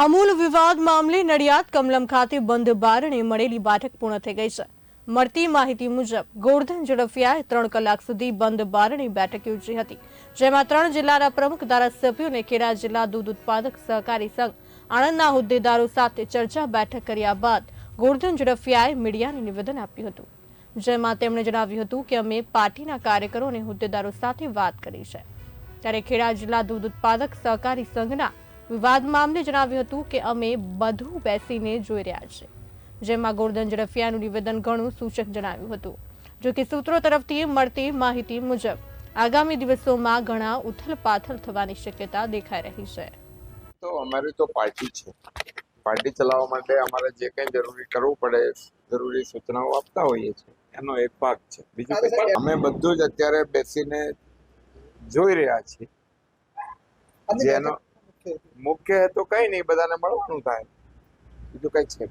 અમૂલ વિવાદ મામલે નડિયાદ કમલમ ખાતે બંધ બારણે મળેલી બેઠક પૂર્ણ થઈ ગઈ છે। મળતી માહિતી મુજબ ગોરધન ઝડફિયાએ 3 કલાક સુધી બંધ બારણે બેઠક યોજી હતી, જેમાં 3 જિલ્લાના પ્રમુખ ધારાસભ્યો અને ખેડા જિલ્લા દૂધ ઉત્પાદક સહકારી સંઘ આણંદના હોદ્દેદારો સાથે ચર્ચા બેઠક કર્યા બાદ ગોરધન ઝડફિયાએ મીડિયાને નિવેદન આપ્યું હતું, જેમાં તેમણે જણાવ્યું હતું કે અમે પાર્ટીના કાર્યકરો અને હોદ્દેદારો સાથે વાત કરી છે। ત્યારે ખેડા જિલ્લા દૂધ ઉત્પાદક સહકારી સંઘના વિવાદ મામલે જણાવ્યું હતું કે અમે બધું બેસીને જોઈ રહ્યા છીએ, જેમાં ગોરધન ઝડફિયાનું નિવેદન ઘણું સૂચક જણાવ્યું હતું। જો કે સૂત્રો તરફથી મળતી માહિતી મુજબ આગામી દિવસોમાં ઘણા ઉથલપાથલ થવાની શક્યતા દેખાઈ રહી છે। તો અમારી તો પાર્ટી છે, પાર્ટી ચલાવવા માટે અમારે જે કંઈ જરૂરી કરવું પડે જરૂરી સૂચનાઓ આપતા હોઈએ છીએ, એનો એક ભાગ છે। બીજું અમે બધું જ અત્યારે બેસીને જોઈ રહ્યા છીએ, જેનો મુખ્ય હેતુ કઈ નહીં, બધાને મળવાનું થાય, બીજું કઈ છે।